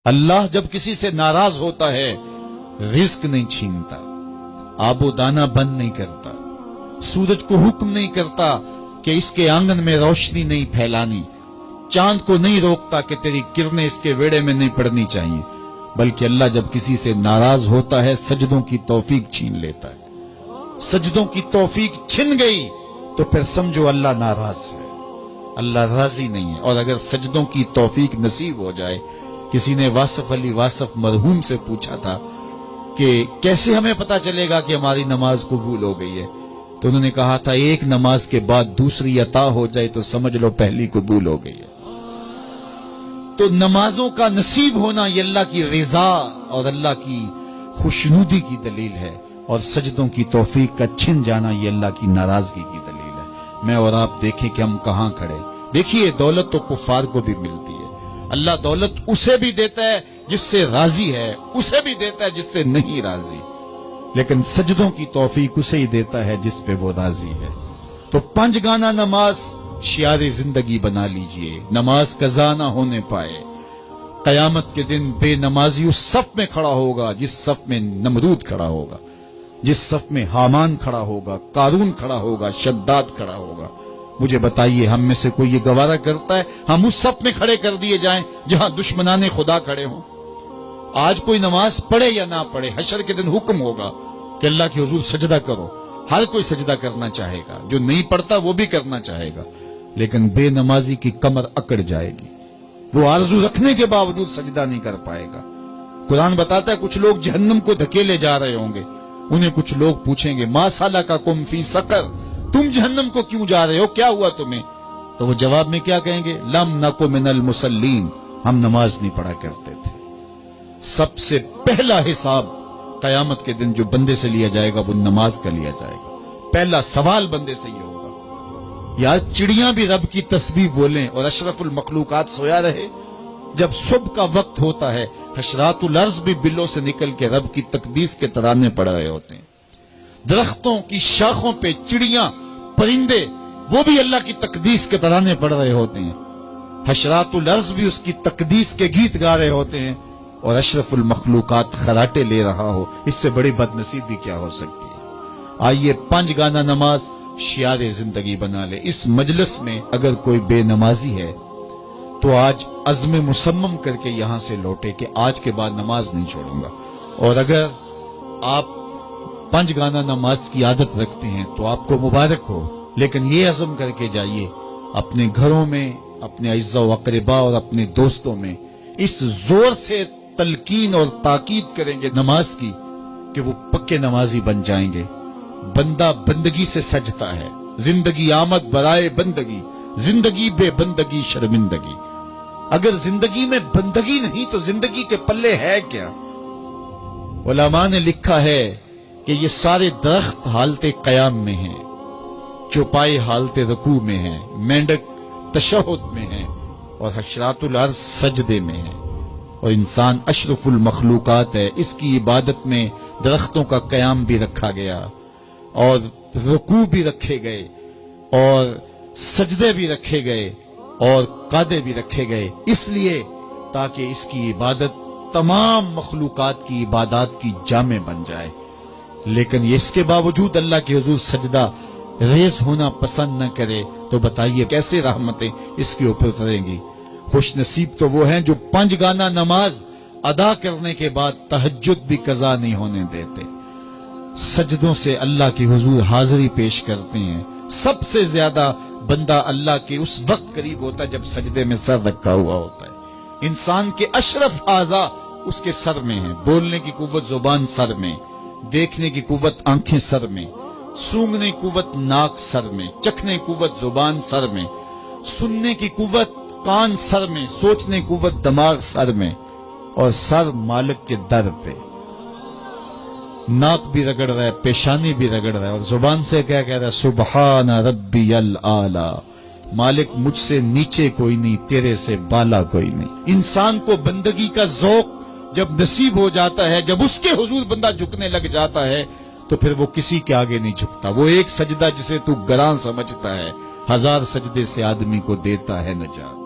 اللہ جب کسی سے ناراض ہوتا ہے رزق نہیں چھینتا، آب و دانہ بند نہیں کرتا، سورج کو حکم نہیں کرتا کہ اس کے آنگن میں روشنی نہیں پھیلانی، چاند کو نہیں روکتا کہ تیری کرنیں اس کے ویڑے میں نہیں پڑنی چاہیے، بلکہ اللہ جب کسی سے ناراض ہوتا ہے سجدوں کی توفیق چھین لیتا ہے۔ سجدوں کی توفیق چھن گئی تو پھر سمجھو اللہ ناراض ہے، اللہ راضی نہیں ہے۔ اور اگر سجدوں کی توفیق نصیب ہو جائے، کسی نے واصف علی واصف مرحوم سے پوچھا تھا کہ کیسے ہمیں پتا چلے گا کہ ہماری نماز قبول ہو گئی ہے، تو انہوں نے کہا تھا ایک نماز کے بعد دوسری عطا ہو جائے تو سمجھ لو پہلی قبول ہو گئی ہے۔ تو نمازوں کا نصیب ہونا یہ اللہ کی رضا اور اللہ کی خوشنودی کی دلیل ہے، اور سجدوں کی توفیق کا چھن جانا یہ اللہ کی ناراضگی کی دلیل ہے۔ میں اور آپ دیکھیں کہ ہم کہاں کھڑے۔ دیکھیے دولت تو کفار کو بھی ملتی ہے، اللہ دولت اسے بھی دیتا ہے جس سے راضی ہے، اسے بھی دیتا ہے جس سے نہیں راضی، لیکن سجدوں کی توفیق اسے ہی دیتا ہے جس پہ وہ راضی ہے۔ تو 5 گانا نماز شعار زندگی بنا لیجئے، نماز قضا نہ ہونے پائے۔ قیامت کے دن بے نمازی اس صف میں کھڑا ہوگا جس صف میں نمرود کھڑا ہوگا، جس صف میں حامان کھڑا ہوگا، قارون کھڑا ہوگا، شداد کھڑا ہوگا۔ مجھے بتائیے ہم میں سے کوئی یہ گوارہ کرتا ہے ہم اس صف میں کھڑے کر دیے جائیں جہاں دشمنان خدا کھڑے ہوں؟ آج کوئی نماز پڑھے یا نہ پڑھے، حشر کے دن حکم ہوگا کہ اللہ کے حضور سجدہ کرو۔ ہر کوئی سجدہ کرنا چاہے گا، جو نہیں پڑھتا وہ بھی کرنا چاہے گا، لیکن بے نمازی کی کمر اکڑ جائے گی، وہ آرزو رکھنے کے باوجود سجدہ نہیں کر پائے گا۔ قرآن بتاتا ہے کچھ لوگ جہنم کو دھکیلے جا رہے ہوں گے، انہیں کچھ لوگ پوچھیں گے ما سلککم فی سقر، تم جہنم کو کیوں جا رہے ہو، کیا ہوا تمہیں؟ تو وہ جواب میں کیا کہیں گے؟ لم نک من المصلین، ہم نماز نہیں پڑھا کرتے تھے۔ سب سے پہلا حساب قیامت کے دن جو بندے سے لیا جائے گا وہ نماز کا لیا جائے گا۔ پہلا سوال بندے سے یہ ہوگا۔ یا چڑیاں بھی رب کی تسبیح بولیں اور اشرف المخلوقات سویا رہے، جب صبح کا وقت ہوتا ہے حشرات الارض بھی بلوں سے نکل کے رب کی تقدیس کے ترانے پڑھ رہے ہوتے ہیں، درختوں کی شاخوں پہ چڑیاں پرندے وہ بھی اللہ کی تقدیس کے ترانے پڑھ رہے ہوتے ہیں، حشرات الارض بھی اس کی تقدیس کے گیت گا رہے ہوتے ہیں، اور اشرف المخلوقات خراٹے لے رہا ہو، اس سے بڑی بد نصیبی کیا ہو سکتی ہے؟ آئیے 5 گانا نماز شعار زندگی بنا لے۔ اس مجلس میں اگر کوئی بے نمازی ہے تو آج عزم مصمم کر کے یہاں سے لوٹے کہ آج کے بعد نماز نہیں چھوڑوں گا، اور اگر آپ 5 گانا نماز کی عادت رکھتے ہیں تو آپ کو مبارک ہو، لیکن یہ عزم کر کے جائیے اپنے گھروں میں، اپنے اعزاء و اقرباء اور اپنے دوستوں میں اس زور سے تلقین اور تاکید کریں گے نماز کی کہ وہ پکے نمازی بن جائیں گے۔ بندہ بندگی سے سجتا ہے، زندگی آمد برائے بندگی، زندگی بے بندگی شرمندگی۔ اگر زندگی میں بندگی نہیں تو زندگی کے پلے ہے کیا؟ علماء نے لکھا ہے کہ یہ سارے درخت حالت قیام میں ہیں، چوپائے حالت رکوع میں ہیں، مینڈک تشہد میں ہیں، اور حشرات الارض سجدے میں ہیں، اور انسان اشرف المخلوقات ہے۔ اس کی عبادت میں درختوں کا قیام بھی رکھا گیا، اور رکوع بھی رکھے گئے، اور سجدے بھی رکھے گئے، اور قعدے بھی رکھے گئے، اس لیے تاکہ اس کی عبادت تمام مخلوقات کی عبادات کی جامع بن جائے۔ لیکن اس کے باوجود اللہ کے حضور سجدہ ریز ہونا پسند نہ کرے تو بتائیے کیسے رحمتیں اس کے اوپر اتریں گی؟ خوش نصیب تو وہ ہیں جو 5 گانا نماز ادا کرنے کے بعد تہجد بھی قضا نہیں ہونے دیتے، سجدوں سے اللہ کے حضور حاضری پیش کرتے ہیں۔ سب سے زیادہ بندہ اللہ کے اس وقت قریب ہوتا ہے جب سجدے میں سر رکھا ہوا ہوتا ہے۔ انسان کے اشرف اعضاء اس کے سر میں ہیں، بولنے کی قوت زبان سر میں، دیکھنے کی قوت آنکھیں سر میں، سونگنے کی قوت ناک سر میں، چکھنے کی قوت زبان سر میں، سننے کی قوت کان سر میں، سوچنے کی قوت دماغ سر میں، اور سر مالک کے در پہ۔ ناک بھی رگڑ رہا ہے، پیشانی بھی رگڑ رہا ہے، اور زبان سے کیا کہہ رہا ہے؟ سبحان ربی الاعلی، مالک مجھ سے نیچے کوئی نہیں، تیرے سے بالا کوئی نہیں۔ انسان کو بندگی کا ذوق جب نصیب ہو جاتا ہے، جب اس کے حضور بندہ جھکنے لگ جاتا ہے تو پھر وہ کسی کے آگے نہیں جھکتا۔ وہ ایک سجدہ جسے تو گراں سمجھتا ہے 1000 سجدے سے آدمی کو دیتا ہے نجات۔